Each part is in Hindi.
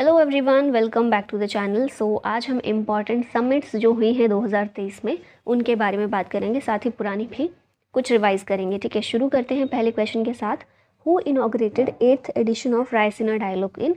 Hello everyone, welcome back to the channel. So आज हम इम्पॉर्टेंट समिट्स जो हुई हैं 2023 में उनके बारे में बात करेंगे, साथ ही पुरानी भी कुछ रिवाइज करेंगे। ठीक है, शुरू करते हैं पहले क्वेश्चन के साथ। Who inaugurated 8th edition of Raisina dialogue in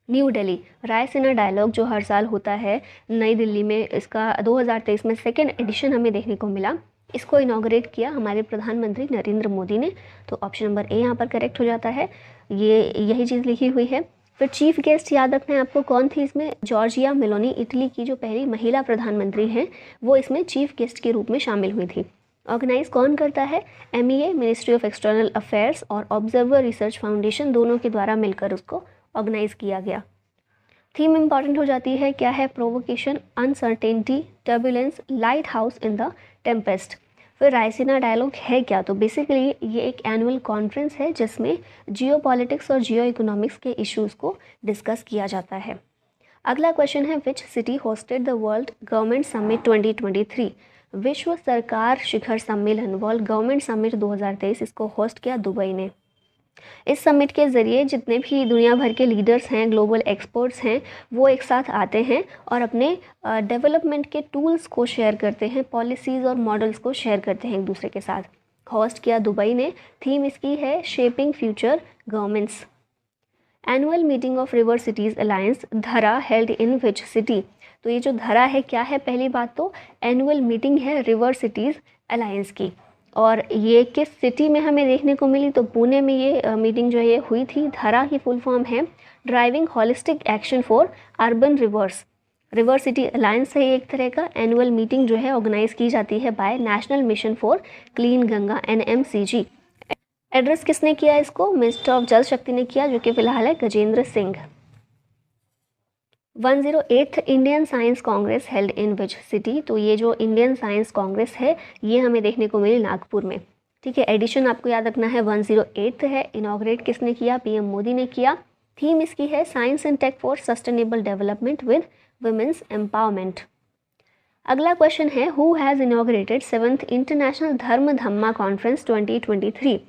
New Delhi? Raisina dialogue जो हर साल होता है नई दिल्ली में, इसका 2023 में सेकेंड एडिशन हमें देखने को मिला। इसको इनॉग्रेट किया हमारे प्रधानमंत्री नरेंद्र मोदी ने। तो ऑप्शन नंबर ए यहाँ पर करेक्ट हो जाता है, यही चीज़ लिखी हुई है। फिर चीफ गेस्ट याद रखना है आपको, कौन थी इसमें? जॉर्जिया मेलोनी, इटली की जो पहली महिला प्रधानमंत्री हैं, वो इसमें चीफ गेस्ट के रूप में शामिल हुई थी। ऑर्गेनाइज कौन करता है? MEA, ministry of external affairs और ऑब्जर्वर रिसर्च फाउंडेशन, दोनों के द्वारा मिलकर उसको ऑर्गेनाइज किया गया। थीम इंपॉर्टेंट हो जाती है, क्या है? Provocation, uncertainty, turbulence, light house in the Tempest. फिर रायसीना डायलॉग है क्या? तो बेसिकली ये एक एनुअल कॉन्फ्रेंस है जिसमें जियोपॉलिटिक्स और जियो इकोनॉमिक्स के इश्यूज़ को डिस्कस किया जाता है। अगला क्वेश्चन है, which city hosted the world government summit 2023? विश्व सरकार शिखर सम्मेलन, वर्ल्ड गवर्नमेंट समिट 2023, इसको होस्ट किया दुबई ने। इस समिट के ज़रिए जितने भी दुनिया भर के लीडर्स हैं, ग्लोबल एक्सपर्ट्स हैं, वो एक साथ आते हैं और अपने डेवलपमेंट के टूल्स को शेयर करते हैं, पॉलिसीज़ और मॉडल्स को शेयर करते हैं एक दूसरे के साथ। होस्ट किया दुबई ने। थीम इसकी है shaping future governments. Annual meeting of river cities alliance, धरा, हेल्ड इन विच सिटी? तो ये जो धरा है क्या है? पहली बात तो एनुअल मीटिंग है रिवर सिटीज़ अलायंस की, और ये किस सिटी में हमें देखने को मिली? तो पुणे में ये मीटिंग जो है ये हुई थी। धरा की फुल फॉर्म है driving holistic action for urban reverse. River city alliance है एक तरह का। एनुअल मीटिंग जो है ऑर्गेनाइज की जाती है by national mission for clean Ganga, NMCG। Address किसने किया इसको? मिनिस्टर ऑफ जल शक्ति ने किया, जो कि फिलहाल है Gajendra Singh. 108th Indian science Congress held in which city? तो ये जो इंडियन साइंस कांग्रेस है ये हमें देखने को मिली नागपुर में। ठीक है, एडिशन आपको याद रखना है 108th है। इनॉग्रेट किसने किया? PM मोदी ने किया। थीम इसकी है science and tech for sustainable development with women's empowerment. अगला क्वेश्चन है, who has inaugurated 7th international Dharma Dhamma conference 2023?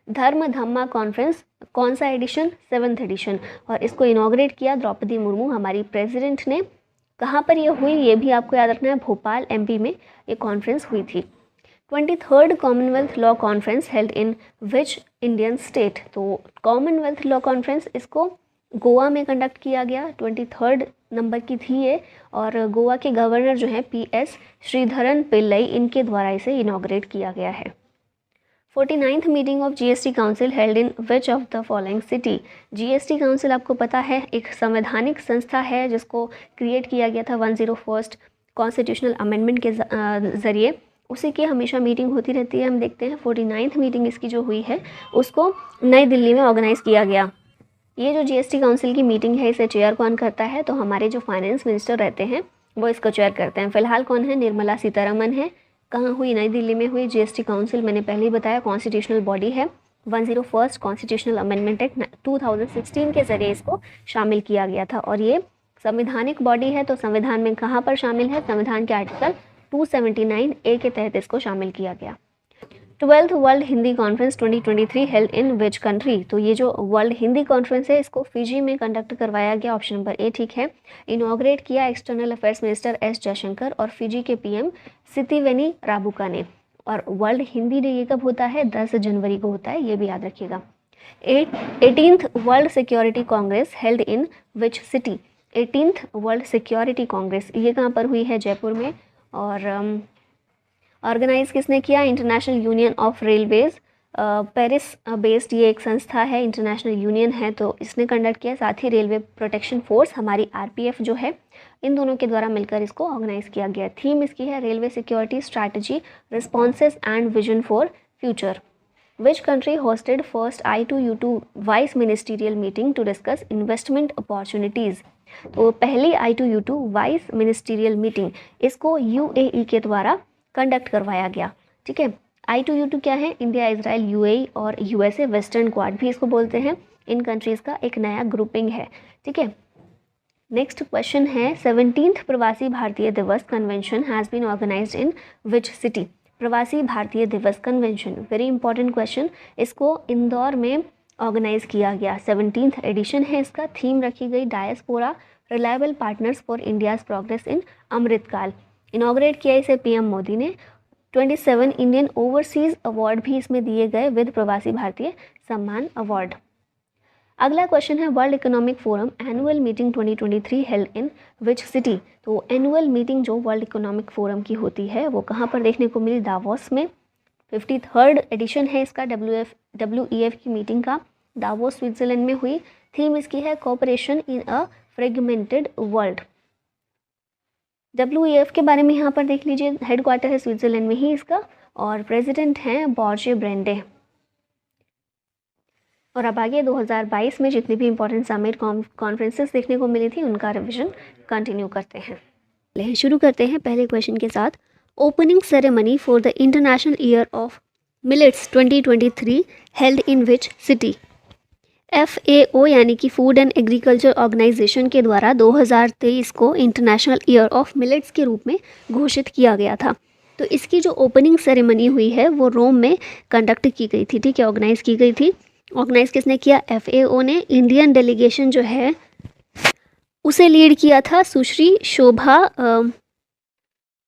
धर्म धम्मा कॉन्फ्रेंस कौन सा एडिशन? 7th addition. और इसको इनॉग्रेट किया द्रौपदी मुर्मू, हमारी प्रेसिडेंट ने। कहाँ पर ये हुई ये भी आपको याद रखना है, भोपाल MP में ये कॉन्फ्रेंस हुई थी। 23rd Commonwealth law conference held in which Indian state? तो कॉमनवेल्थ लॉ कॉन्फ्रेंस इसको गोवा में कंडक्ट किया गया। 23rd नंबर की थी ये, और गोवा के गवर्नर जो हैं PS श्रीधरन पिल्लई, इनके द्वारा इसे इनॉग्रेट किया गया है। 49th meeting of GST council held in which of the following city? GST council आपको पता है एक संवैधानिक संस्था है जिसको क्रिएट किया गया था 101st कॉन्स्टिट्यूशनल अमेंडमेंट के ज़रिए। उसी की हमेशा मीटिंग होती रहती है। हम देखते हैं 49th मीटिंग इसकी जो हुई है उसको नई दिल्ली में ऑर्गेनाइज़ किया गया। ये जो GST काउंसिल की मीटिंग है इसे चेयर कौन करता है? तो हमारे जो फाइनेंस मिनिस्टर रहते हैं वो इसको चेयर करते हैं। फिलहाल कौन है? निर्मला सीतारमन है। कहाँ हुई? नई दिल्ली में हुई। GST काउंसिल मैंने पहले ही बताया कॉन्स्टिट्यूशनल बॉडी है। 101st कॉन्स्टिट्यूशनल अमेंडमेंट एक्ट 2016 के ज़रिए इसको शामिल किया गया था, और ये संवैधानिक बॉडी है। तो संविधान में कहाँ पर शामिल है? संविधान के आर्टिकल 279A के तहत इसको शामिल किया गया। 12th world Hindi conference 2023 held in which country? तो ये जो वर्ल्ड हिंदी कॉन्फ्रेंस है इसको फिजी में कंडक्ट करवाया गया। ऑप्शन नंबर ए ठीक है। इनॉग्रेट किया external affairs minister S Jaishankar और फिजी के PM सितिवेनी राबुका ने। और वर्ल्ड हिंदी डे ये कब होता है? 10 जनवरी को होता है, ये भी याद रखिएगा। 18th world security Congress held in which city? 18th world security Congress ये कहाँ पर हुई है? जयपुर में। और ऑर्गेनाइज किसने किया? International union of railways, Paris based ये एक संस्था है, इंटरनेशनल यूनियन है, तो इसने कंडक्ट किया। साथ ही रेलवे प्रोटेक्शन फोर्स हमारी RPF जो है, इन दोनों के द्वारा मिलकर इसको ऑर्गेनाइज किया गया। थीम इसकी है railway security strategy, responses and vision for future. Which country hosted first I2U2 vice ministerial meeting to discuss investment opportunities? तो पहली I2U2 वाइस मिनिस्टीरियल मीटिंग इसको UAE के द्वारा कंडक्ट करवाया गया। ठीक है, I2U2 क्या है? इंडिया, इजराइल, UAE और USA वेस्टर्न क्वाड भी इसको बोलते हैं। इन कंट्रीज़ का एक नया ग्रुपिंग है। ठीक है, नेक्स्ट क्वेश्चन है, 17th Pravasi Bharatiya Divas convention has been organised in which city? Pravasi Bharatiya Divas convention, very important question. इसको इंदौर में ऑर्गेनाइज किया गया। 17th एडिशन है इसका। थीम रखी गई diaspora reliable partners for India's progress in Amritkaal. Inaugurate किया इसे पीएम मोदी ने। 27 इंडियन ओवरसीज अवार्ड भी इसमें दिए गए विद प्रवासी भारतीय सम्मान अवार्ड। अगला क्वेश्चन है world economic forum annual meeting 2023 held in which city. तो एनुअल मीटिंग जो वर्ल्ड इकोनॉमिक फोरम की होती है वो कहाँ पर देखने को मिली? दावोस में। 53rd एडिशन है इसका WEF की मीटिंग का। दावोस स्विट्जरलैंड में हुई। थीम इसकी है कोऑपरेशन इन अ फ्रेगमेंटेड वर्ल्ड। WEF के बारे में यहाँ पर देख लीजिए, हेडक्वार्टर है स्विट्जरलैंड में ही इसका और प्रेसिडेंट हैं बॉर्जे ब्रेंडे। और अब आगे 2022 में जितनी भी इंपॉर्टेंट समिट कॉन्फ्रेंसेस देखने को मिली थी उनका रिवीजन कंटिन्यू करते हैं। शुरू करते हैं पहले क्वेश्चन के साथ। Opening ceremony for the international year of millets 2023 held in which city. FAO यानी कि फूड एंड एग्रीकल्चर ऑर्गेनाइजेशन के द्वारा 2023 को इंटरनेशनल ईयर ऑफ मिलेट्स के रूप में घोषित किया गया था। तो इसकी जो ओपनिंग सेरेमनी हुई है वो रोम में कंडक्ट की गई थी, ठीक है, ऑर्गेनाइज की गई थी। ऑर्गेनाइज किसने किया? FAO ने। इंडियन डेलीगेशन जो है उसे लीड किया था सुश्री शोभा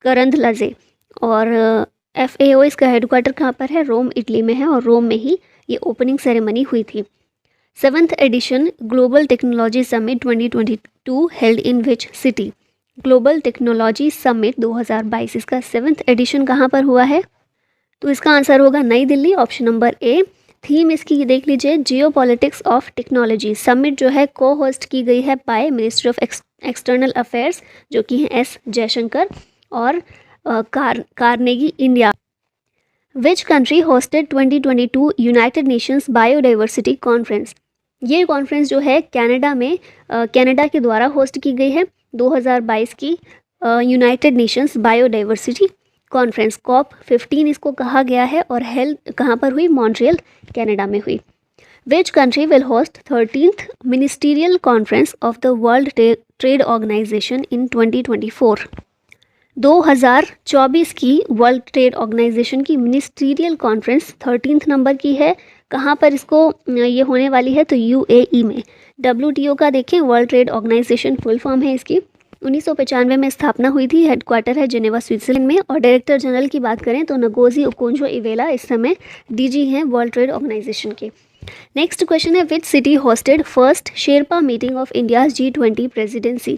करंदलाजे। और FAO इसका हेडक्वार्टर कहाँ पर है? रोम, इटली में है और रोम में ही ये ओपनिंग सेरेमनी हुई थी। 7th edition global technology summit 2022 held in which city. Global technology summit 2022 इसका 7th एडिशन कहाँ पर हुआ है? तो इसका आंसर होगा नई Delhi, option number A. Theme इसकी देख लीजिए, जियो पॉलिटिक्स ऑफ टेक्नोलॉजी। समिट जो है को होस्ट की गई है by ministry of external affairs जो कि हैं S जयशंकर और Carnegie India. Which country hosted 2022 United Nations biodiversity conference. ये कॉन्फ्रेंस जो है कनाडा में कनाडा के द्वारा होस्ट की गई है 2022 की United Nations biodiversity conference. COP15 इसको कहा गया है और हेल्ड कहाँ पर हुई? मॉन्ट्रियल, कनाडा में हुई। Which country will host 13th ministerial conference of the world trade organisation in 2024। 2024 की वर्ल्ड ट्रेड ऑर्गेनाइजेशन की मिनिस्टीरियल कॉन्फ्रेंस 13th नंबर की है। कहाँ पर इसको ये होने वाली है? तो UAE में। WTO का देखें, world trade organisation full form है इसकी। 1995 में स्थापना हुई थी। हेडक्वार्टर है जेनेवा स्विट्जरलैंड में। और डायरेक्टर जनरल की बात करें तो नगोजी ओकोंजो-इवेला इस समय DG हैं वर्ल्ड ट्रेड ऑर्गेनाइजेशन के। नेक्स्ट क्वेश्चन है which city hosted first Sherpa meeting of India's G20 presidency.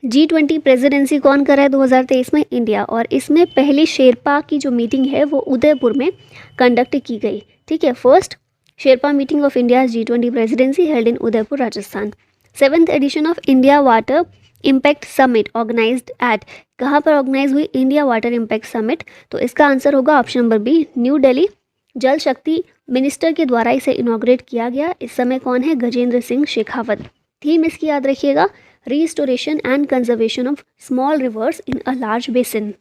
G20 presidency कौन कर रहा है 2023 में? इंडिया। और इसमें पहली शेरपा की जो मीटिंग है वो उदयपुर में कंडक्ट की गई, ठीक है। First Sherpa meeting of India G20 presidency held in Udaipur, Rajasthan. 7th edition of India water impact summit organised at, कहाँ पर ऑर्गेनाइज हुई? India water impact summit. तो इसका आंसर होगा option number B, New Delhi. Jal Shakti minister के द्वारा इसे इनॉग्रेट किया गया। इस समय कौन है? गजेंद्र सिंह शेखावत। थीम इसकी याद रखिएगा, restoration and conservation of small rivers in a large basin.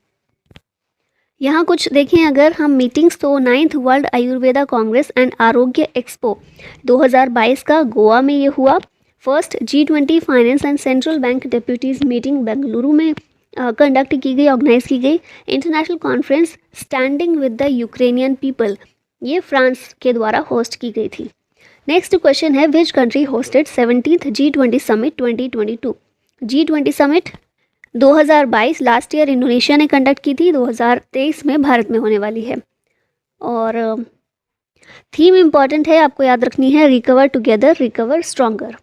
यहाँ कुछ देखें अगर हम मीटिंग्स, तो 9th world Ayurveda congress and Arogya expo 2022 का गोवा में ये हुआ। First G20 finance and central bank deputies meeting Bengaluru में कंडक्ट की गई, ऑर्गेनाइज की गई। International conference standing with the Ukrainian people, ये फ्रांस के द्वारा होस्ट की गई थी। नेक्स्ट क्वेश्चन है which country hosted 17th G20 summit 2022। G20 summit 2022 last year Indonesia ने कंडक्ट की थी, 2023 में भारत में होने वाली है। और थीम इम्पॉर्टेंट है, आपको याद रखनी है, रिकवर टुगेदर रिकवर स्ट्रॉन्गर।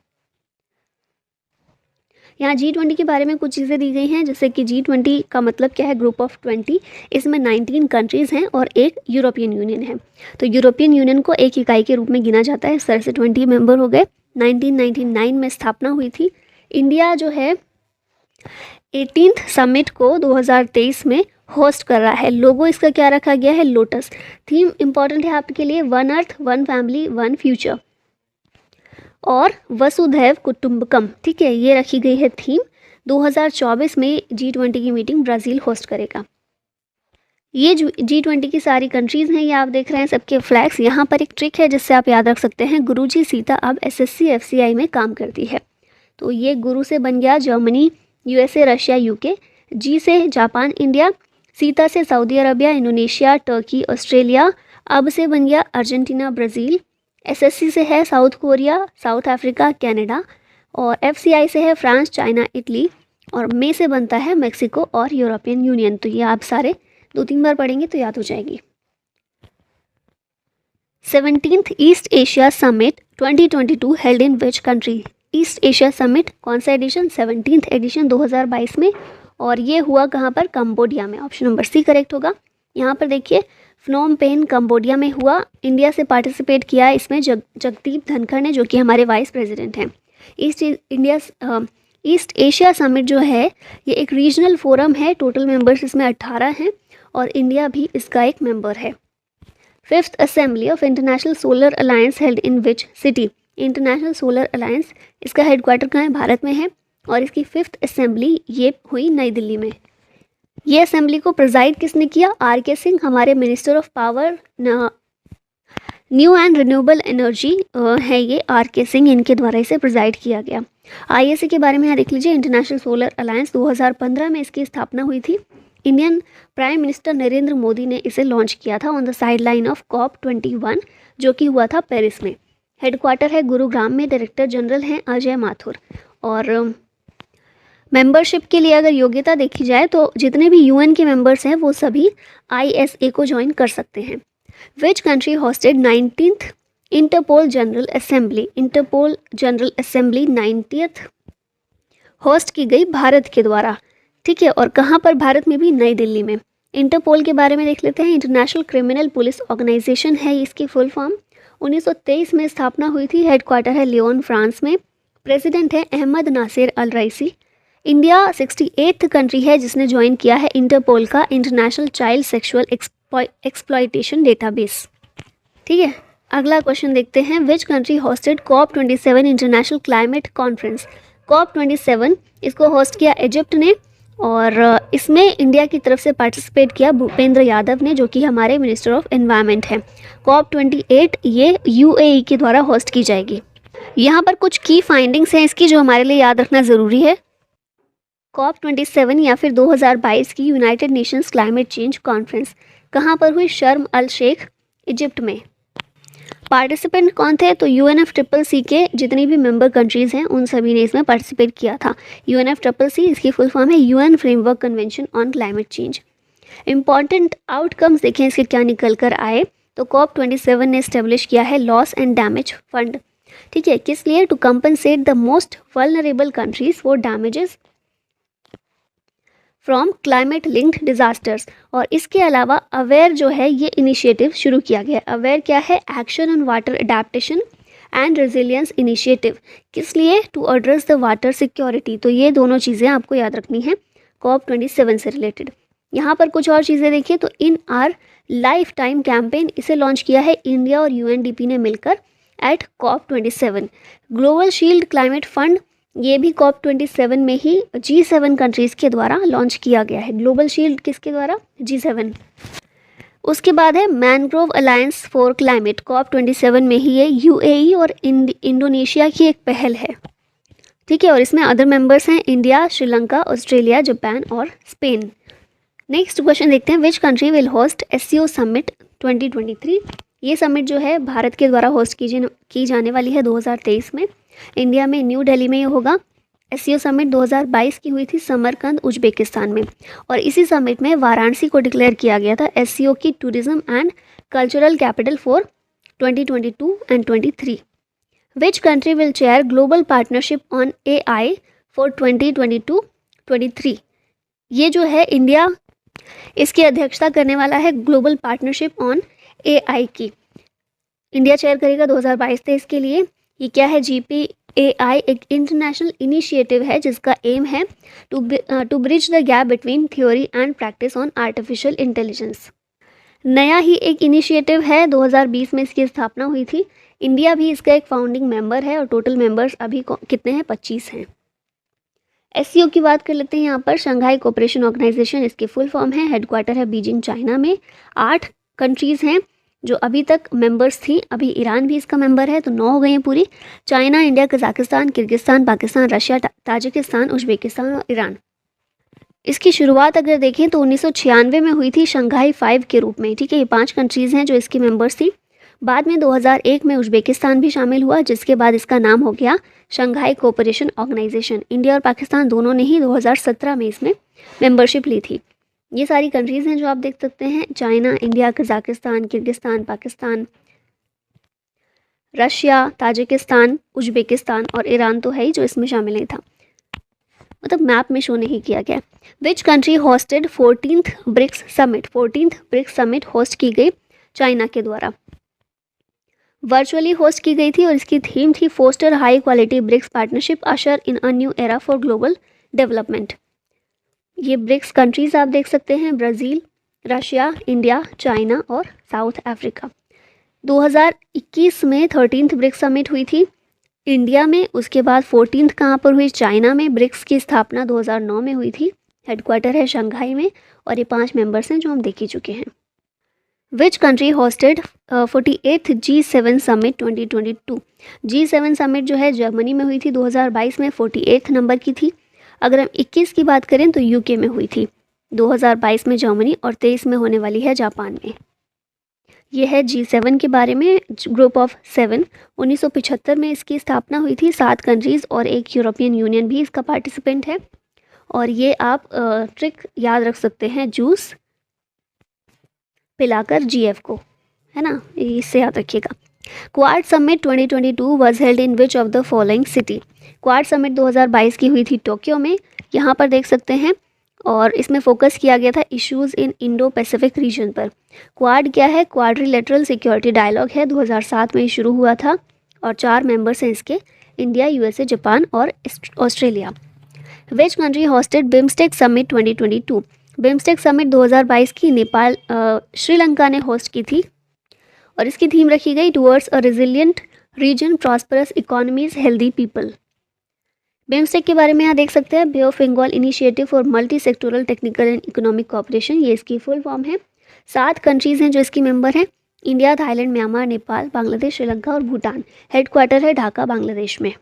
यहाँ G20 के बारे में कुछ चीज़ें दी गई हैं, जैसे कि G20 का मतलब क्या है? Group of 20। इसमें 19 कंट्रीज़ हैं और एक यूरोपियन यूनियन है। तो यूरोपियन यूनियन को एक इकाई के रूप में गिना जाता है। इस तरह से 20 मेंबर हो गए। 1999 में स्थापना हुई थी। इंडिया जो है 18th समिट को 2023 में होस्ट कर रहा है। लोगो इसका क्या रखा गया है? लोटस। थीम इंपॉर्टेंट है आपके लिए, one earth one family one future और वसुधैव कुटुंबकम, ठीक है, ये रखी गई है थीम। 2024 में G20 की मीटिंग ब्राज़ील होस्ट करेगा। ये G20 की सारी कंट्रीज़ हैं, ये आप देख रहे हैं सबके फ्लैग्स। यहाँ पर एक ट्रिक है जिससे आप याद रख सकते हैं, गुरुजी सीता अब SSC FCI में काम करती है। तो ये गुरु से बन गया जर्मनी, USA, रशिया, UK। जी से जापान, इंडिया। सीता से Saudi Arabia, Indonesia, Turkey, Australia. अब से बन गया अर्जेंटीना, ब्राज़ील। SSC से है south Korea, south Africa, Canada, और FCI से है फ्रांस, चाइना, इटली, और मे से बनता है मेक्सिको और यूरोपियन यूनियन। तो ये आप सारे 2-3 बार पढ़ेंगे तो याद हो जाएगी। 17th east Asia summit 2022 held in which country? East Asia summit कौन सा एडिशन? 17th एडिशन 2022 में, और ये हुआ कहाँ पर? कंबोडिया में। ऑप्शन नंबर सी करेक्ट होगा। यहाँ पर देखिए फ्नोम पेन कंबोडिया में हुआ। इंडिया से पार्टिसिपेट किया है इसमें जगदीप धनखड़ ने, जो कि हमारे वाइस प्रेसिडेंट हैं। ईस्ट एशिया समिट जो है ये एक रीजनल फोरम है, टोटल मेंबर्स इसमें 18 हैं और इंडिया भी इसका एक मेंबर है। 5th assembly of international solar alliance held in which city? International solar alliance इसका हेडक्वार्टर कहाँ है? भारत में है, और इसकी 5th असेंबली ये हुई नई दिल्ली में। ये असेंबली को प्रिजाइड किसने किया? RK सिंह, हमारे minister of power, new and renewable energy है ये RK सिंह, इनके द्वारा इसे प्रिजाइड किया गया। ISA के बारे में यहाँ देख लीजिए। इंटरनेशनल सोलर अलायंस 2015 में इसकी स्थापना हुई थी। Indian prime minister Narendra Modi ने इसे लॉन्च किया था on the side line of COP21, जो कि हुआ था पेरिस में। हेडक्वार्टर है गुरुग्राम में। डायरेक्टर जनरल हैं अजय माथुर। और मेंबरशिप के लिए अगर योग्यता देखी जाए तो जितने भी UN के मेंबर्स हैं वो सभी ISA को ज्वाइन कर सकते हैं। Which country hosted 19th Interpol general assembly? Interpol general assembly 90th host की गई भारत के द्वारा। ठीक है, और कहाँ पर? भारत में भी, नई दिल्ली में। इंटरपोल के बारे में देख लेते हैं। इंटरनेशनल क्रिमिनल पुलिस ऑर्गेनाइजेशन है इसकी फुल फॉर्म। 1923 में स्थापना हुई थी। हेडक्वार्टर है लियोन, फ्रांस में। प्रेसिडेंट है अहमद नासिर अल रईसी। इंडिया 68th कंट्री है जिसने ज्वाइन किया है इंटरपोल का international child sexual exploitation database. ठीक है, अगला क्वेश्चन देखते हैं। Which country hosted COP27 international climate conference? COP27 इसको होस्ट किया इजिप्ट ने, और इसमें इंडिया की तरफ से पार्टिसिपेट किया भूपेंद्र यादव ने, जो कि हमारे मिनिस्टर ऑफ एनवायरनमेंट हैं। COP28 ये UAE के द्वारा होस्ट की जाएगी। यहाँ पर कुछ की फाइंडिंग्स हैं इसकी जो हमारे लिए याद रखना ज़रूरी है। COP27 या फिर 2022 की United Nations climate change conference कहाँ पर हुई? शर्म अल शेख, इजिप्ट में। पार्टिसिपेंट कौन थे? तो UNFCCC के जितनी भी मेंबर कंट्रीज़ हैं उन सभी ने इसमें पार्टिसिपेट किया था। UNFCCC इसकी फुल फॉर्म है UN framework convention on climate change. Important outcomes देखें इसके क्या निकल कर आए। तो COP27 ने इस्टेब्लिश किया है लॉस एंड डैमेज फंड। ठीक है, किस लिए? To compensate the most vulnerable countries for damages from climate linked disasters. और इसके अलावा अवेयर जो है ये इनिशिएटिव शुरू किया गया। अवेयर क्या है? Action on water adaptation and resilience initiative. किस लिए? To address the water security. तो ये दोनों चीज़ें आपको याद रखनी है COP27 से रिलेटेड। यहाँ पर कुछ और चीज़ें देखिए तो in our lifetime campaign इसे लॉन्च किया है इंडिया और UNDP ने मिलकर at COP27। Global shield climate fund ये भी COP27 में ही G7 कंट्रीज़ के द्वारा लॉन्च किया गया है। ग्लोबल शील्ड किसके द्वारा? G7। उसके बाद है mangrove alliance for climate. COP27 में ही ये UAE और इंडोनेशिया की एक पहल है। ठीक है, और इसमें अदर मेंबर्स हैं इंडिया, श्रीलंका, ऑस्ट्रेलिया, जापान और स्पेन। नेक्स्ट क्वेश्चन देखते हैं। Which country will host SCO summit 2023? ये समिट जो है भारत के द्वारा होस्ट की जाने वाली है 2023 में। इंडिया में न्यू दिल्ली में ये होगा। SCO समिट 2022 की हुई थी समरकंद, उज्बेकिस्तान में, और इसी समिट में वाराणसी को डिक्लेयर किया गया था SCO की tourism and cultural capital for 2022 and 23। Which country will chair global partnership on AI for 2022-23? ये जो है इंडिया इसकी अध्यक्षता करने वाला है ग्लोबल पार्टनरशिप ऑन AI की। इंडिया चेयर करेगा 2022-23 के लिए। ये क्या है? GPAI एक इंटरनेशनल इनिशिएटिव है जिसका एम है to bridge the gap between theory and practice on artificial intelligence. नया ही एक इनिशिएटिव है, 2020 में इसकी स्थापना हुई थी। इंडिया भी इसका एक फाउंडिंग मेंबर है और टोटल मेंबर्स अभी कितने हैं? 25 हैं। SCO की बात कर लेते हैं। यहाँ पर शंघाई कोऑपरेशन ऑर्गेनाइजेशन इसकी फुल फॉर्म है। हेडक्वार्टर है बीजिंग, चाइना में। 8 कंट्रीज़ हैं जो अभी तक मेंबर्स थी, अभी ईरान भी इसका मेंबर है, तो 9 हो गई हैं पूरी। China, India, Kazakhstan, Kyrgyzstan, Pakistan, Russia, Tajikistan, Uzbekistan और ईरान। इसकी शुरुआत अगर देखें तो 1996 में हुई थी शंघाई 5 के रूप में। ठीक है, ये 5 कंट्रीज़ हैं जो इसकी मेंबर्स थी। बाद में 2001 में उज्बेकिस्तान भी शामिल हुआ, जिसके बाद इसका नाम हो गया शंघाई कोऑपरेशन ऑर्गेनाइजेशन। इंडिया और पाकिस्तान दोनों ने ही 2017 में इसमें मेंबरशिप ली थी। ये सारी कंट्रीज़ हैं जो आप देख सकते हैं, China, India, Kazakhstan, Kyrgyzstan, Pakistan, Russia, Tajikistan, Uzbekistan और ईरान तो है ही जो इसमें शामिल नहीं था, मतलब मैप में शो नहीं किया गया। Which country hosted 14th BRICS summit? 14th BRICS summit host की गई चाइना के द्वारा, वर्चुअली होस्ट की गई थी और इसकी थीम थी foster high quality BRICS partnership usher in a new era for global development. ये ब्रिक्स कंट्रीज आप देख सकते हैं, ब्राज़ील, रशिया, इंडिया, चाइना और साउथ अफ्रीका। 2021 में 13th ब्रिक्स समिट हुई थी इंडिया में, उसके बाद 14th कहाँ पर हुई? चाइना में। ब्रिक्स की स्थापना 2009 में हुई थी, हेडक्वार्टर है शंघाई में और ये 5 मेंबर्स हैं जो हम देख ही चुके हैं। Which country hosted 48th G7 summit 2022? G7 summit जो है जर्मनी में हुई थी 2022 में, 48th नंबर की थी। अगर हम 21 की बात करें तो यूके में हुई थी 2022 में जर्मनी और 23 में होने वाली है जापान में। ये है G7 के बारे में, ग्रुप ऑफ 7। 1975 में इसकी स्थापना हुई थी, 7 कंट्रीज़ और एक यूरोपियन यूनियन भी इसका पार्टिसिपेंट है। और ये आप ट्रिक याद रख सकते हैं, जूस पिलाकर GF को, है ना, इससे याद रखिएगा। Quad summit 2022 was held in which of the following city? Quad summit 2022 की हुई थी टोक्यो में, यहाँ पर देख सकते हैं, और इसमें फोकस किया गया था इश्यूज़ इन इंडो पैसिफिक रीजन पर। क्वाड क्या है? क्वाड्रिलेटरल सिक्योरिटी डायलॉग है, 2007 में शुरू हुआ था और 4 मेंबर्स हैं इसके, इंडिया, USA, जापान और ऑस्ट्रेलिया। विच country hosted BIMSTEC summit 2022? BIMSTEC summit 2022 की नेपाल, श्रीलंका ने होस्ट की थी और इसकी थीम रखी गई towards a resilient region, prosperous economies, healthy people. BIMSTEC के बारे में यहाँ देख सकते हैं, bay of Bengal initiative for multi sectoral technical and economic cooperation, ये इसकी फुल फॉर्म है। 7 कंट्रीज़ हैं जो इसकी मेंबर हैं, India, Thailand, Myanmar, Nepal, Bangladesh, Sri Lanka और भूटान। हेडक्वार्टर है ढाका, बांग्लादेश में।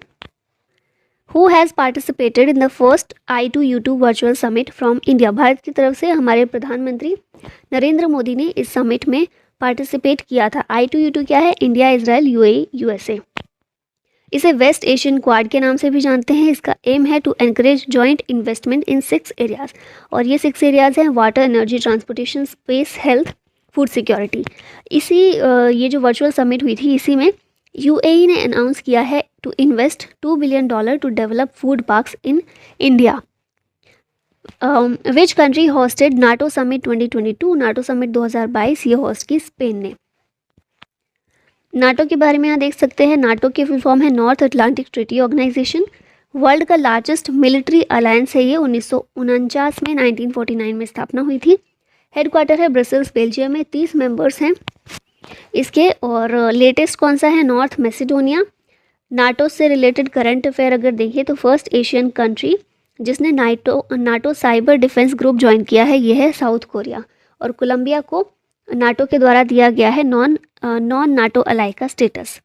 Who has participated in the first I2U2 virtual summit from India? Bharat की तरफ से हमारे प्रधानमंत्री नरेंद्र मोदी ने इस समिट में पार्टिसिपेट किया था। I2U2 क्या है? India, Israel, UAE, USA। इसे वेस्ट एशियन क्वाड के नाम से भी जानते हैं। इसका एम है to encourage joint investment in 6 areas, और ये 6 एरियाज़ हैं water, energy, transportation, space, health, food security. ये जो वर्चुअल समिट हुई थी, इसी में UAE ने अनाउंस किया है to invest $2 billion to develop food parks in India. Which country hosted NATO summit 2022? NATO summit 2022 ये होस्ट की स्पेन ने। नाटो के बारे में यहाँ देख सकते हैं, नाटो की फुल फॉर्म है North Atlantic Treaty Organisation. World का लार्जेस्ट मिलिट्री अलायंस है ये, 1949 में, 1949 में स्थापना हुई थी। हेडक्वार्टर है ब्रसेल्स, बेल्जियम में। 30 मेंबर्स हैं इसके, और लेटेस्ट कौन सा है? North Macedonia. नाटो से रिलेटेड करंट अफेयर अगर देखिए तो फर्स्ट एशियन कंट्री जिसने NATO cyber defence group join किया है ये है साउथ कोरिया, और कोलंबिया को नाटो के द्वारा दिया गया है नॉन नाटो अलाई का status.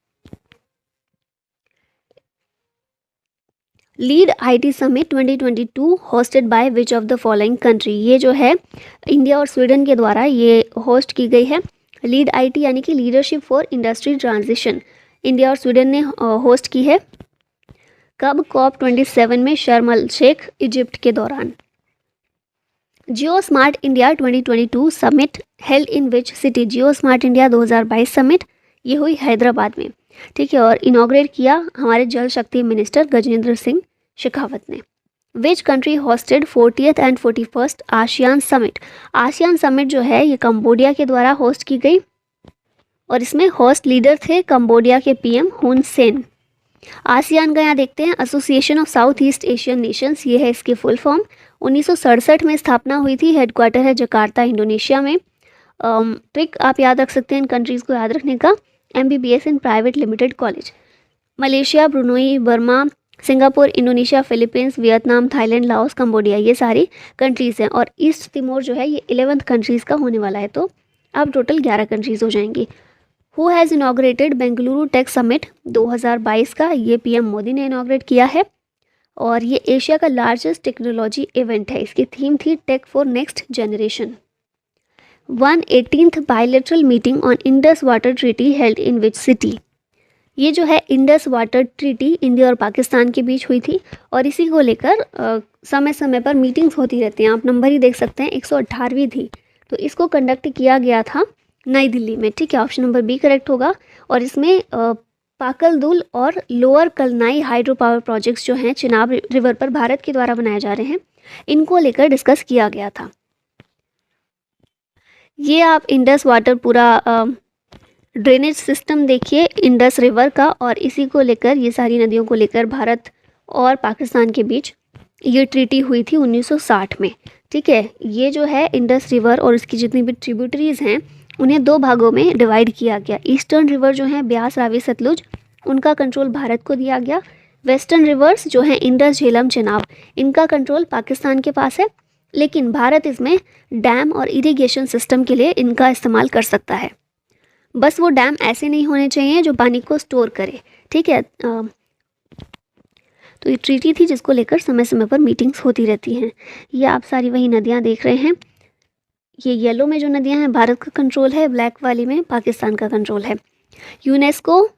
Lead IT summit 2022 hosted by which of the following country? ये जो है इंडिया और स्वीडन के द्वारा ये होस्ट की गई है। लीड IT यानी कि leadership for industry transition, India और स्वीडन ने होस्ट की है। कब? COP27 में, शर्म अल शेख, इजिप्ट के दौरान। Jio smart India 2022 summit held in which city? Jio smart India 2022 summit ये हुई हैदराबाद में, ठीक है, और इनॉग्रेट किया हमारे जल शक्ति मिनिस्टर गजेंद्र सिंह शेखावत ने। विच country hosted 40th and 41st ASEAN summit? ASEAN summit जो है ये कंबोडिया के द्वारा होस्ट की गई और इसमें होस्ट लीडर थे कंबोडिया के PM हुन सेन। आसियान का यहाँ देखते हैं, association of south east Asian Nations, ये है इसकी फुल फॉर्म। 1967 में स्थापना हुई थी, हेडक्वार्टर है जकार्ता, इंडोनेशिया में। ट्रिक आप याद रख सकते हैं इन कंट्रीज़ को याद रखने का, MBBS in private limited college. Malaysia, Brunei, Burma, Singapore, Indonesia, Philippines, Vietnam, Thailand, Laos, Cambodia, ये सारी कंट्रीज़ हैं, और ईस्ट तिमोर जो है ये 11th कंट्रीज़ का होने वाला है, तो अब टोटल 11 कंट्रीज़ हो जाएंगी। Who has inaugurated Bengaluru tech summit 2022 का? ये PM मोदी ने इनॉग्रेट किया है, और ये एशिया का लार्जेस्ट टेक्नोलॉजी इवेंट है। इसकी थीम थी tech for next generation. 118th bilateral meeting on Indus water treaty held in which city. ये जो है इंडस वाटर ट्रीटी इंडिया और पाकिस्तान के बीच हुई थी और इसी को लेकर समय समय पर मीटिंग्स होती रहती हैं। आप नंबर ही देख सकते हैं, 118वीं थी। तो इसको कंडक्ट किया गया था नई दिल्ली में, ठीक है। ऑप्शन नंबर बी करेक्ट होगा। और इसमें पाकलदुल और लोअर कलनाई हाइड्रो पावर प्रोजेक्ट्स जो हैं चिनाब रिवर पर भारत के द्वारा बनाए जा रहे हैं, इनको लेकर डिस्कस किया गया था। ये आप इंडस वाटर पूरा ड्रेनेज सिस्टम देखिए इंडस रिवर का, और इसी को लेकर, ये सारी नदियों को लेकर भारत और पाकिस्तान के बीच ये ट्रीटी हुई थी 1960 में, ठीक है। ये जो है इंडस रिवर और इसकी जितनी भी ट्रिब्यूटरीज हैं उन्हें दो भागों में डिवाइड किया गया। ईस्टर्न रिवर जो हैं ब्यास रावी सतलुज, उनका कंट्रोल भारत को दिया गया। वेस्टर्न रिवर्स जो हैं इंडस झेलम चिनाब, इनका कंट्रोल पाकिस्तान के पास है, लेकिन भारत इसमें डैम और इरिगेशन सिस्टम के लिए इनका इस्तेमाल कर सकता है। बस वो डैम ऐसे नहीं होने चाहिए जो पानी को स्टोर करे, ठीक है। तो ये ट्रीटी थी जिसको लेकर समय समय पर मीटिंग्स होती रहती हैं। ये आप सारी वही नदियाँ देख रहे हैं। ये येलो में जो नदियाँ हैं भारत का कंट्रोल है, ब्लैक वाली में पाकिस्तान का कंट्रोल है। UNESCO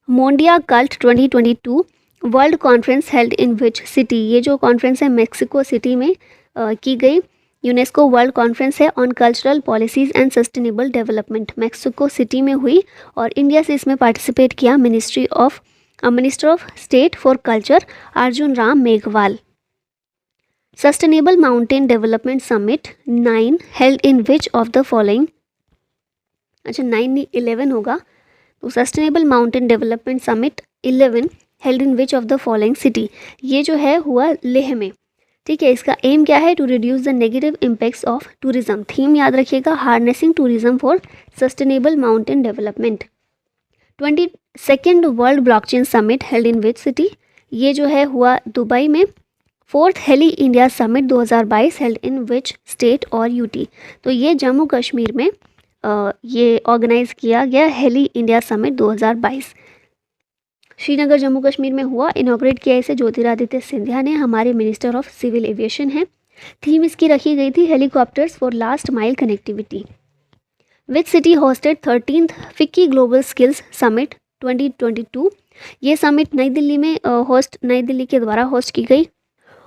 Mondiacult 2022 world conference held in which city. ये जो कॉन्फ्रेंस है मेक्सिको सिटी में की गई। यूनेस्को वर्ल्ड कॉन्फ्रेंस है on cultural policies and sustainable development, Mexico City में हुई और इंडिया से इसमें पार्टिसिपेट किया minister of state for culture Arjun Ram Meghwal. Sustainable mountain development summit 9 held in which of the following, अच्छा 9 नहीं 11 होगा, तो sustainable mountain development summit 11 held in which of the following city. ये जो है हुआ लेह में, ठीक है। इसका एम क्या है, to reduce the negative impacts of tourism. Theme याद रखिएगा, harnessing tourism for sustainable mountain development. 22nd world blockchain summit held in which city. ये जो है हुआ दुबई में। 4th Heli India summit 2022 held in which state और यूटी। तो ये जम्मू कश्मीर में ये ऑर्गेनाइज किया गया Heli India summit 2022 Srinagar Jammu Kashmir में हुआ। इनॉग्रेट किया इसे ज्योतिरादित्य सिंधिया ने, हमारे मिनिस्टर ऑफ सिविल एविएशन हैं। थीम इसकी रखी गई थी helicopters for last mile connectivity. Which city hosted 13th FICCI global skills summit 2022। ये समिट नई दिल्ली में नई दिल्ली के द्वारा होस्ट की गई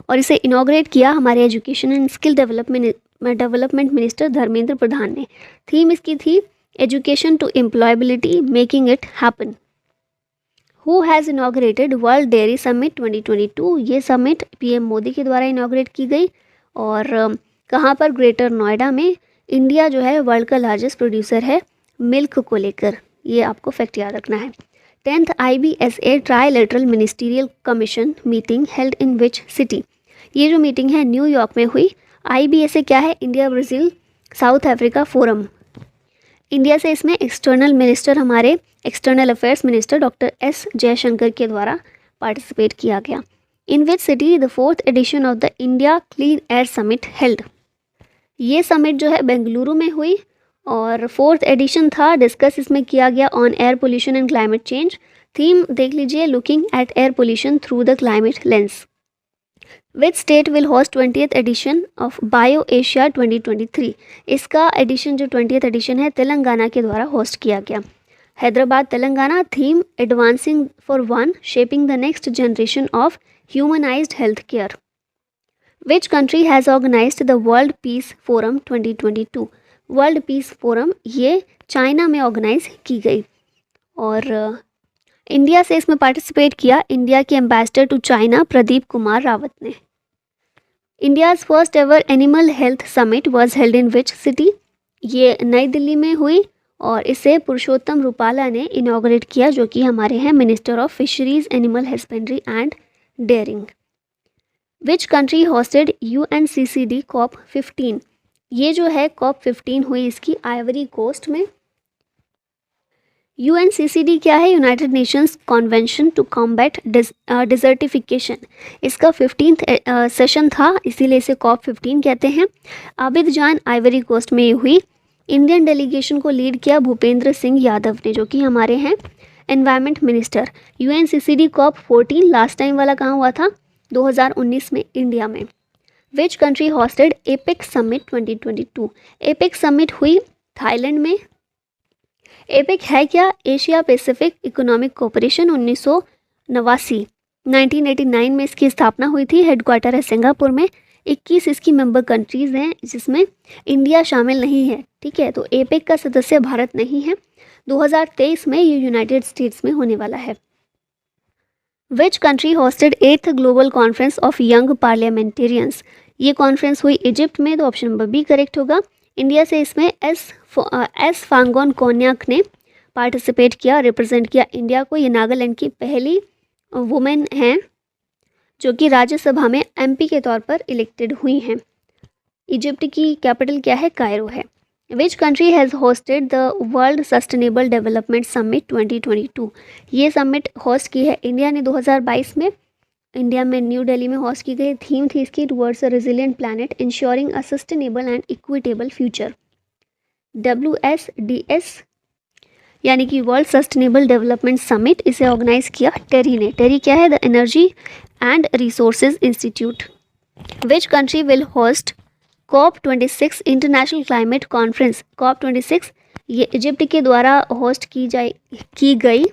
और इसे इनॉग्रेट किया हमारे education and skill development minister Dharmendra Pradhan ने। थीम इसकी थी education to employability making it happen. Who has inaugurated world dairy summit 2022। ये समिट पीएम मोदी के द्वारा इनॉग्रेट की गई और कहाँ पर, ग्रेटर नोएडा में। इंडिया जो है वर्ल्ड का लार्जेस्ट प्रोड्यूसर है मिल्क को लेकर, ये आपको फैक्ट याद रखना है। 10th IBSA trilateral ministerial commission meeting held in which city. ये जो मीटिंग है न्यूयॉर्क में हुई। IBSA क्या है, India Brazil South Africa forum. India से इसमें एक्सटर्नल मिनिस्टर, हमारे external affairs minister doctor S Jaishankar के द्वारा पार्टिसिपेट किया गया। In which city the 4th edition of the India clean air summit held. ये समिट जो है बेंगलुरु में हुई और 4th एडिशन था। डिस्कस इसमें किया गया on air pollution and climate change. Theme देख लीजिए, looking at air pollution through the climate lens. Which state will host 20th edition of BioAsia 2023। इसका एडिशन जो 20th एडिशन है तेलंगाना के द्वारा होस्ट किया गया, Hyderabad Telangana. Theme advancing for one shaping the next generation of humanised health care. Which country has organised the world piece forum 2022। वर्ल्ड पीस फोरम ये चाइना में ऑर्गेनाइज की गई और इंडिया से इसमें पार्टिसिपेट किया इंडिया के ambassador to China Pradeep Kumar Rawat ने। India's first ever animal health summit was held in which city. ये नई दिल्ली में हुई और इसे पुरुषोत्तम रूपाला ने इनॉग्रेट किया, जो कि हमारे हैं minister of fisheries, animal husbandry and dairying. Which country hosted UNCCD COP15। ये जो है COP15 हुई इसकी आइवरी कोस्ट में। UNCCD क्या है, United Nations convention to combat desertification. इसका 15th सेशन था, इसीलिए इसे COP15 कहते हैं। आबिदजान आइवरी कोस्ट में ये हुई। इंडियन डेलीगेशन को लीड किया भूपेंद्र सिंह यादव ने, जो कि हमारे हैं environment minister. UNCCD COP14 last time वाला कहाँ हुआ था, 2019 में इंडिया में। Which country hosted APEC summit 2022? APEC summit हुई थाईलैंड में। एपेक है क्या? एशिया पैसिफिक इकोनॉमिक कोऑपरेशन 1989 में इसकी स्थापना हुई थी। हेडक्वार्टर है सिंगापुर में। 21 इसकी मेंबर कंट्रीज़ हैं जिसमें इंडिया शामिल नहीं है। ठीक है, तो एपेक का सदस्य भारत नहीं है। 2023 में ये यूनाइटेड स्टेट्स में होने वाला है। Which country hosted 8th global conference of young parliamentarians? ये कॉन्फ्रेंस हुई इजिप्ट में, तो ऑप्शन नंबर बी करेक्ट होगा। इंडिया से इसमें एस फांगोन कोन्याक ने पार्टिसिपेट किया, रिप्रेजेंट किया इंडिया को। ये नागालैंड की पहली वुमेन हैं जो कि राज्यसभा में एमपी के तौर पर इलेक्टेड हुई हैं। इजिप्ट की कैपिटल क्या है? कायरो है। Which country has hosted the world sustainable development summit 2022? ये समिट होस्ट की है इंडिया ने 2022 में। इंडिया में न्यू दिल्ली में होस्ट की गई। थीम थी इसकी towards a resilient planet ensuring a sustainable and equitable future. WSDS यानी कि वर्ल्ड सस्टेनेबल डेवलपमेंट समिट, इसे ऑर्गेनाइज किया टेरी ने। टेरी क्या है? The energy and resources institute. Which country will host COP26 international climate conference? COP26 ये इजिप्ट के द्वारा होस्ट की गई।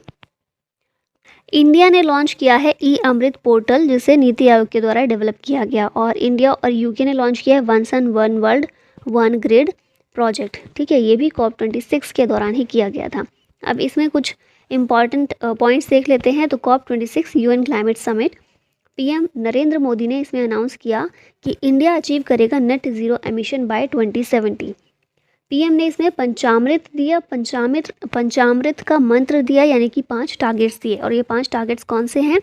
इंडिया ने लॉन्च किया है ई अमृत पोर्टल, जिसे नीति आयोग के द्वारा डेवलप किया गया। और इंडिया और यूके ने लॉन्च किया है one sun one world one grid project. ठीक है, ये भी COP26 के दौरान ही किया गया था। अब इसमें कुछ इंपॉर्टेंट पॉइंट्स देख लेते हैं। तो COP26 UN climate summit, PM Narendra Modi ने इसमें अनाउंस किया कि इंडिया अचीव करेगा net zero emission by 2070। PM ने इसमें पंचामृत दिया, पंचामृत का मंत्र दिया, यानी कि 5 टारगेट्स दिए। और ये 5 टारगेट्स कौन से हैं?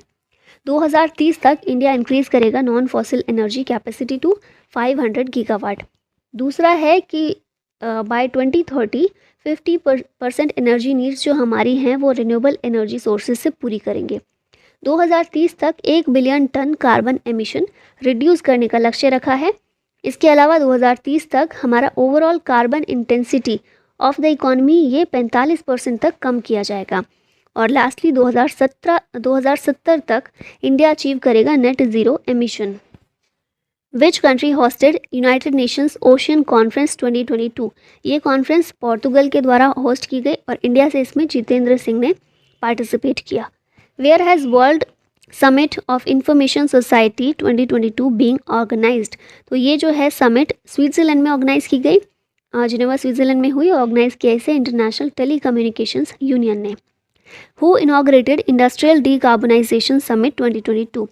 2030 तक इंडिया इंक्रीज करेगा non fossil energy capacity to 500 gigawatt. दूसरा है कि बाय 2030 50% एनर्जी नीड्स जो हमारी हैं वो रिन्यूएबल एनर्जी सोर्सेज से पूरी करेंगे। 2030 तक 1 billion tonne carbon emission reduce करने का लक्ष्य रखा है। इसके अलावा 2030 तक हमारा overall carbon intensity of the economy ये 45% तक कम किया जाएगा। और लास्टली 2070 तक इंडिया अचीव करेगा net zero emission. Which country hosted United Nations ocean conference 2022? ये कॉन्फ्रेंस पोर्तुगल के द्वारा होस्ट की गई और इंडिया से इसमें जितेंद्र सिंह ने पार्टिसिपेट किया। Where has world summit of information society 2022 being organised? तो ये जो है समिट स्विट्ज़रलैंड में ऑर्गेनाइज की गई, जिनेवा स्विट्ज़रलैंड में हुई। ऑर्गेनाइज किया इसे इंटरनेशनल टेलीकम्युनिकेशंस यूनियन ने। Who inaugurated industrial decarbonisation summit 2022?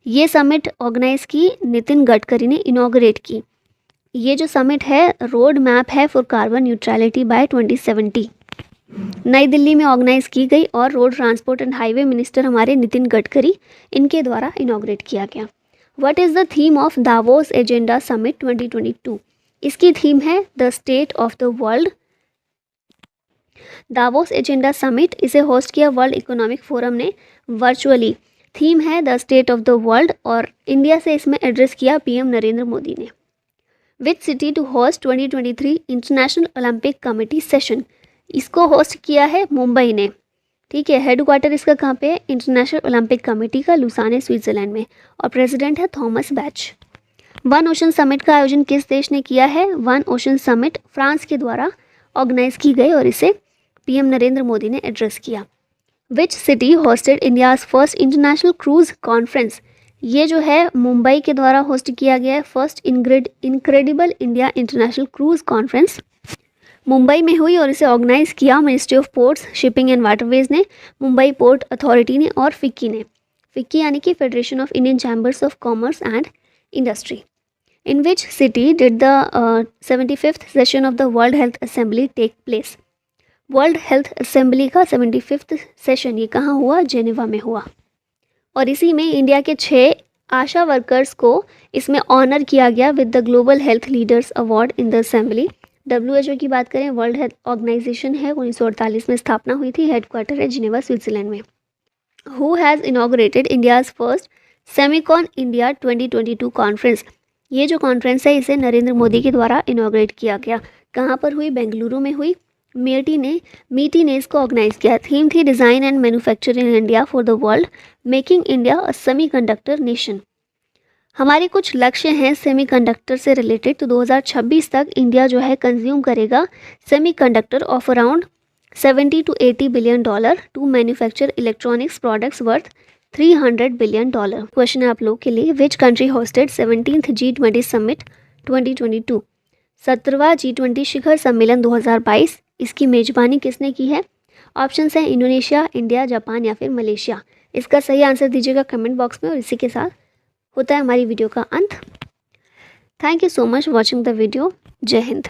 ये समिट ऑर्गेनाइज की नितिन गडकरी ने इनॉग्रेट की। ये जो समिट है रोड मैप है फॉर कार्बन न्यूट्रलिटी बाय 2070, नई दिल्ली में ऑर्गेनाइज की गई और road transport and highway minister हमारे नितिन गडकरी, इनके द्वारा इनॉग्रेट किया गया। What is the theme of Davos agenda summit 2022? इसकी थीम है the state of the world. Davos agenda summit इसे होस्ट किया वर्ल्ड इकोनॉमिक फोरम ने वर्चुअली। थीम है the state of the world और इंडिया से इसमें एड्रेस किया पीएम नरेंद्र मोदी ने। Which city to host 2023 international Olympic committee session? इसको होस्ट किया है मुंबई ने। ठीक है, हेडक्वार्टर इसका कहाँ पे है? इंटरनेशनल ओलंपिक कमेटी का लुसाने स्विट्जरलैंड में। और प्रेसिडेंट है Thomas batch. One ocean summit का आयोजन किस देश ने किया है? वन ओशन समिट फ्रांस के द्वारा ऑर्गेनाइज की गई और इसे पीएम नरेंद्र मोदी ने एड्रेस किया। Which city hosted India's first international cruise conference? ये जो है मुंबई के द्वारा होस्ट किया गया है first incredible India international cruise conference. Mumbai में हुई और इसे ऑर्गेनाइज किया ministry of ports, shipping and waterways ने, मुंबई पोर्ट अथॉरिटी ने और फिक्की ने। फिक्की यानी कि federation of Indian chambers of commerce and industry. In which city did the 75th session of the world health assembly take place? World health assembly का 75th सेशन ये कहाँ हुआ? जेनेवा में हुआ। और इसी में इंडिया के 6 आशा वर्कर्स को इसमें ऑनर किया गया with the global health leaders award in the assembly. WHO की बात करें, वर्ल्ड हेल्थ ऑर्गेनाइजेशन है, 1948 में स्थापना हुई थी। हेडक्वार्टर है जिनेवा स्विट्जरलैंड में। Who has inaugurated India's first Semicon India 2022 conference? ये जो कॉन्फ्रेंस है इसे नरेंद्र मोदी के द्वारा इनॉग्रेट किया गया। कहाँ पर हुई? बेंगलुरु में हुई। मीटी ने इसको ऑर्गेनाइज किया। थीम थी design and manufacturing in India for the world, making India a semiconductor nation. हमारे कुछ लक्ष्य हैं सेमीकंडक्टर से रिलेटेड। तो 2026 तक इंडिया जो है कंज्यूम करेगा semiconductor of around 70 to 80 billion dollar to manufacture electronics products worth 300 billion dollar. Question है आप लोग के लिए, which country hosted 17th G20 summit 2022? 17वां G20 शिखर सम्मेलन 2022, इसकी मेजबानी किसने की है? ऑप्शंस हैं इंडोनेशिया, इंडिया, जापान या फिर मलेशिया। इसका सही आंसर दीजिएगा कमेंट बॉक्स में। और इसी के साथ होता है हमारी वीडियो का अंत। Thank you so much watching the video. जय हिंद।